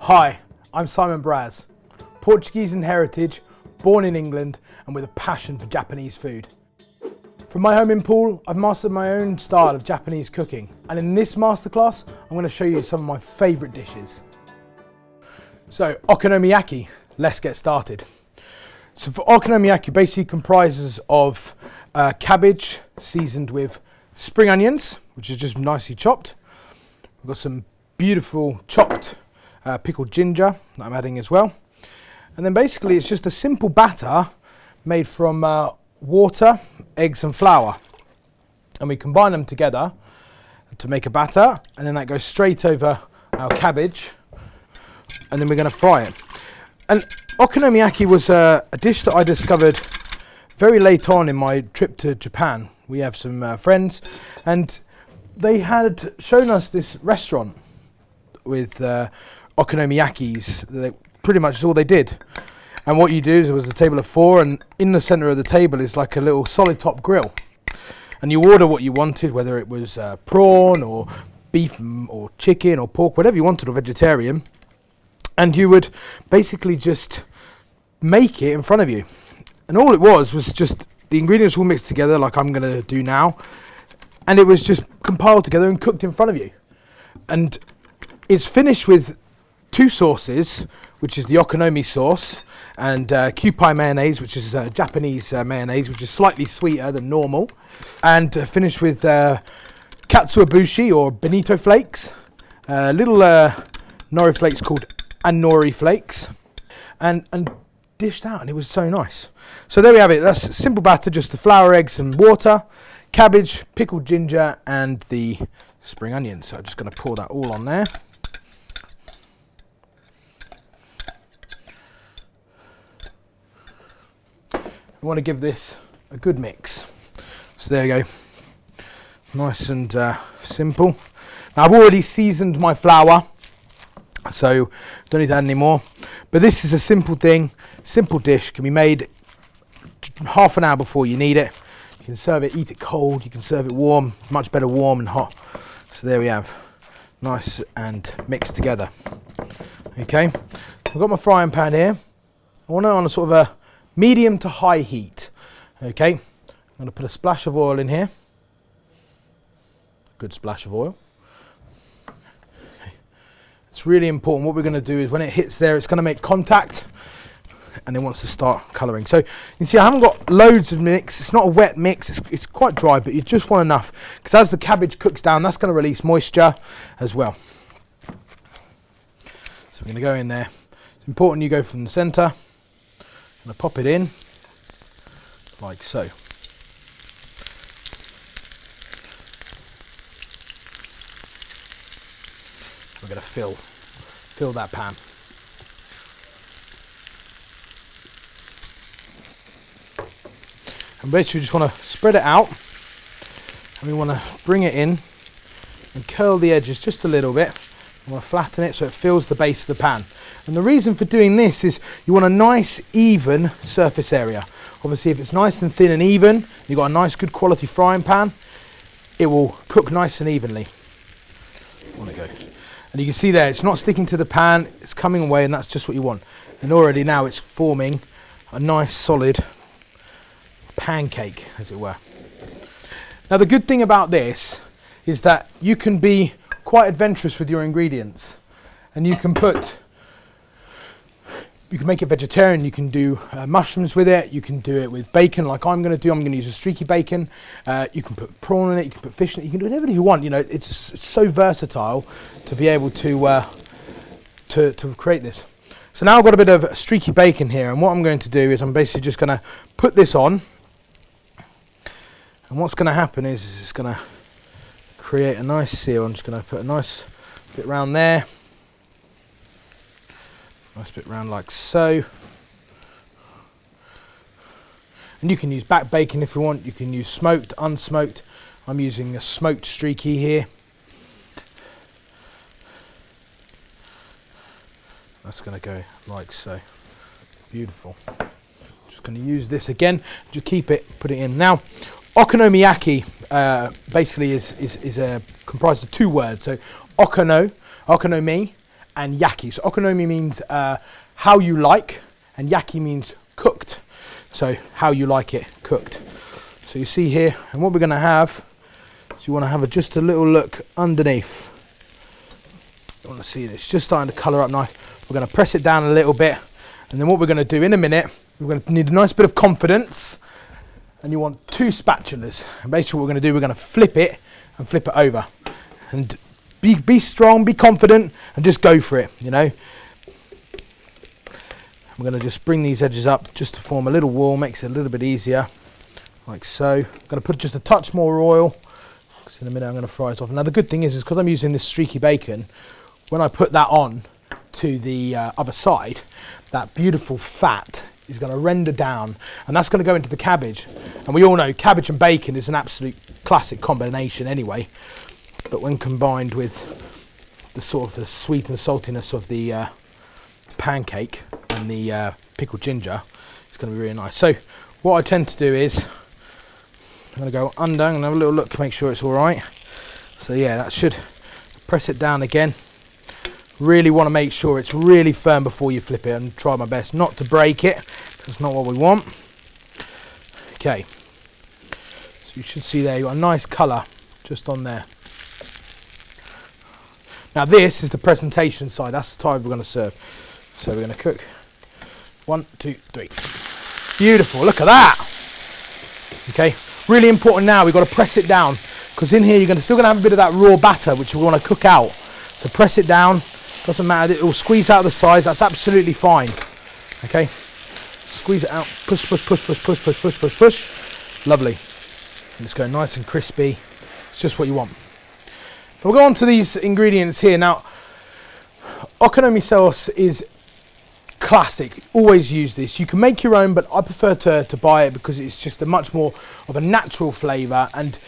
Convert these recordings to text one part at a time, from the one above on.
Hi, I'm Simon Braz, Portuguese in heritage, born in England and with a passion for Japanese food. From my home in Poole, I've mastered my own style of Japanese cooking, and in this masterclass I'm going to show you some of my favourite dishes. So, okonomiyaki, let's get started. So for okonomiyaki, basically comprises of cabbage seasoned with spring onions, which is just nicely chopped. We've got some beautiful chopped pickled ginger that I'm adding as well. And then basically it's just a simple batter made from water, eggs and flour. And we combine them together to make a batter, and then that goes straight over our cabbage, and then we're going to fry it. And okonomiyaki was a dish that I discovered very late on in my trip to Japan. We have some friends, and they had shown us this restaurant with okonomiyakis. Pretty much all they did. And what you do is there was a table of four, and in the centre of the table is like a little solid top grill. And you order what you wanted, whether it was prawn or beef or chicken or pork, whatever you wanted, or vegetarian. And you would basically just make it in front of you. And all it was just the ingredients all mixed together like I'm going to do now. And it was just compiled together and cooked in front of you. And it's finished with two sauces, which is the okonomi sauce and kewpie mayonnaise, which is Japanese mayonnaise, which is slightly sweeter than normal. And finished with katsuobushi or bonito flakes, little nori flakes called nori flakes, and dished out, and it was so nice. So there we have it. That's simple batter, just the flour, eggs and water, cabbage, pickled ginger and the spring onions. So I'm just going to pour that all on there. We want to give this a good mix. So there you go. Nice and simple. Now I've already seasoned my flour, so don't need to add any more. But this is a simple thing, simple dish, can be made half an hour before you need it. You can serve it, eat it cold, you can serve it warm, much better warm and hot. So there we have, nice and mixed together. Okay, I've got my frying pan here. I want it on a sort of a medium to high heat. Okay, I'm going to put a splash of oil in here. Good splash of oil. It's really important. What we're going to do is when it hits there, it's going to make contact and it wants to start colouring. So you can see I haven't got loads of mix. It's not a wet mix. It's quite dry, but you just want enough, because as the cabbage cooks down, that's going to release moisture as well. So we're going to go in there. It's important you go from the centre. I'm going to pop it in like so. We're going to fill that pan. And basically we just want to spread it out, and we want to bring it in and curl the edges just a little bit. We want to flatten it so it fills the base of the pan. And the reason for doing this is you want a nice even surface area. Obviously if it's nice and thin and even, you've got a nice good quality frying pan, it will cook nice and evenly. Want to go. And you can see there, it's not sticking to the pan, it's coming away, and that's just what you want. And already now it's forming a nice solid pancake, as it were. Now the good thing about this is that you can be quite adventurous with your ingredients, and you can make it vegetarian. You can do mushrooms with it, you can do it with bacon like I'm going to do. I'm going to use a streaky bacon. You can put prawn in it, you can put fish in it, you can do whatever you want. You know, it's so versatile to be able to create this. So now I've got a bit of streaky bacon here, and what I'm going to do is I'm basically just going to put this on, and what's going to happen is it's going to create a nice seal. I'm just going to put a nice bit round there. Nice bit round like so. And you can use back bacon if you want. You can use smoked, unsmoked. I'm using a smoked streaky here. That's going to go like so. Beautiful. Just going to use this again. Just keep it, put it in. Now, okonomiyaki basically is comprised of two words. So okonomi and yaki. So okonomi means how you like, and yaki means cooked. So how you like it cooked. So you see here, and what we're going to have is you want to have just a little look underneath. You want to see it's just starting to colour up now. We're going to press it down a little bit, and then what we're going to do in a minute, we're going to need a nice bit of confidence, and you want 2 spatulas. And basically what we're going to do, we're going to flip it and flip it over, and be strong, be confident, and just go for it, you know. I'm going to just bring these edges up just to form a little wall, makes it a little bit easier, like so. I'm going to put just a touch more oil, because in a minute I'm going to fry it off. Now the good thing is because I'm using this streaky bacon, when I put that on to the other side, that beautiful fat is going to render down, and that's going to go into the cabbage. And we all know cabbage and bacon is an absolute classic combination anyway, but when combined with the sort of the sweet and saltiness of the pancake and the pickled ginger, it's going to be really nice. So what I tend to do is I'm going to go under and have a little look to make sure it's all right. So yeah, that should press it down again. Really want to make sure it's really firm before you flip it, and try my best not to break it. That's not what we want. Okay, so you should see there you've got a nice colour just on there. Now this is the presentation side, that's the type we're going to serve. So we're going to cook 1, 2, 3. Beautiful, look at that. Okay, really important now, we've got to press it down, because in here you're still going to have a bit of that raw batter which we want to cook out. So press it down, doesn't matter, it will squeeze out the sides, that's absolutely fine. Okay, squeeze it out, push, push, push, push, push, push, push, push, push. Lovely. And it's going nice and crispy, it's just what you want. We'll go on to these ingredients here. Now, okonomi sauce is classic, always use this. You can make your own, but I prefer to buy it because it's just a much more of a natural flavour, and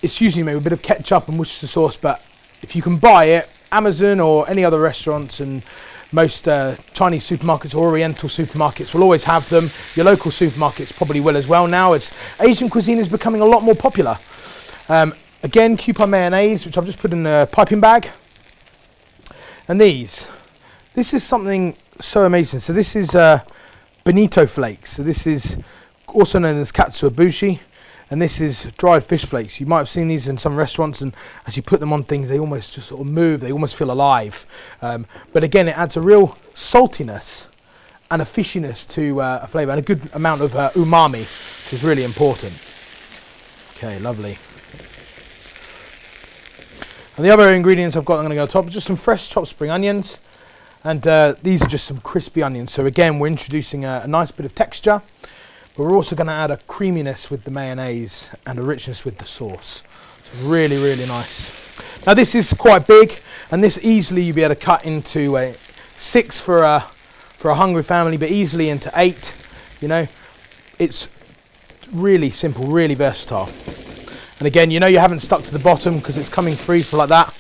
it's usually made with a bit of ketchup and Worcestershire sauce, but if you can buy it, Amazon or any other restaurants and most Chinese supermarkets or Oriental supermarkets will always have them. Your local supermarkets probably will as well now, as Asian cuisine is becoming a lot more popular. Again, Kewpie mayonnaise, which I've just put in a piping bag. And this is something so amazing. So this is bonito flakes. So this is also known as katsuobushi, and this is dried fish flakes. You might have seen these in some restaurants, and as you put them on things, they almost just sort of move. They almost feel alive. But again, it adds a real saltiness and a fishiness to a flavour, and a good amount of umami, which is really important. Okay, lovely. And the other ingredients I've got, I'm going to go on top, just some fresh chopped spring onions, and these are just some crispy onions. So again, we're introducing a nice bit of texture, but we're also going to add a creaminess with the mayonnaise and a richness with the sauce. So really, really nice. Now this is quite big, and this easily you'll be able to cut into 6 for a hungry family, but easily into 8. You know, it's really simple, really versatile. And again, you know you haven't stuck to the bottom because it's coming free for like that.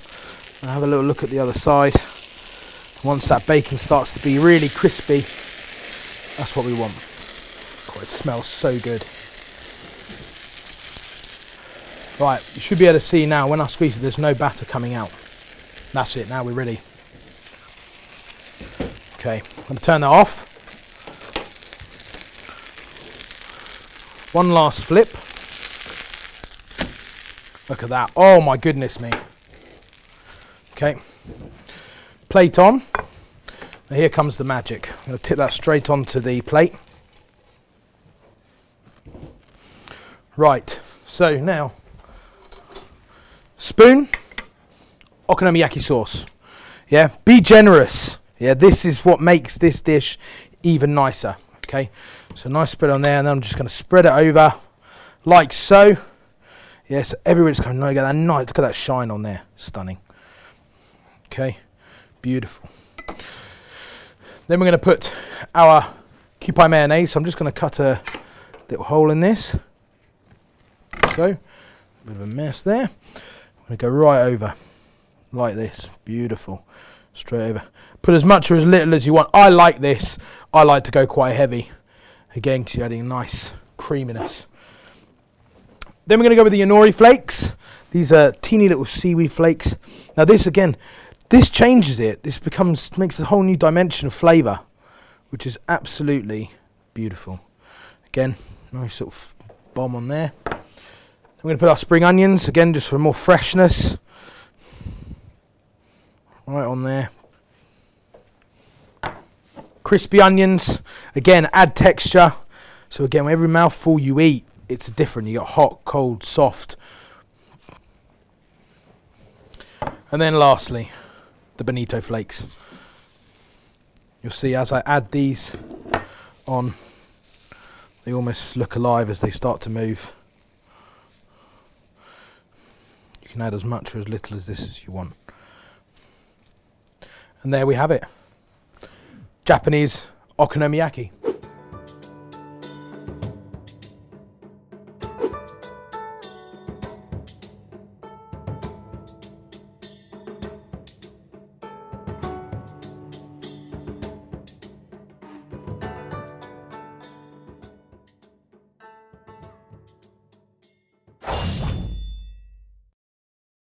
I'll have a little look at the other side. Once that bacon starts to be really crispy, that's what we want. God, it smells so good. Right, you should be able to see now when I squeeze it, there's no batter coming out. That's it, now we're ready. Okay, I'm going to turn that off. One last flip. Look at that. Oh my goodness me. Okay. Plate on. Now here comes the magic. I'm going to tip that straight onto the plate. Right. So now, spoon, okonomiyaki sauce. Yeah. Be generous. Yeah. This is what makes this dish even nicer. Okay. So nice spread on there, and then I'm just going to spread it over like so. Yes, everywhere it's going. No, get that nice. Look at that shine on there. Stunning. Okay, beautiful. Then we're going to put our Kewpie mayonnaise. So I'm just going to cut a little hole in this. So, a bit of a mess there. I'm going to go right over like this. Beautiful. Straight over. Put as much or as little as you want. I like this. I like to go quite heavy. Again, because you're adding a nice creaminess. Then we're going to go with the onori flakes. These are teeny little seaweed flakes. Now this again, This changes it. This makes a whole new dimension of flavour, which is absolutely beautiful. Again, nice sort of bomb on there. I'm going to put our spring onions, again, just for more freshness. Right on there. Crispy onions, again, add texture. So again, every mouthful you eat, it's different. You got hot, cold, soft. And then lastly, the bonito flakes. You'll see as I add these on, they almost look alive as they start to move. You can add as much or as little as this as you want. And there we have it. Japanese okonomiyaki.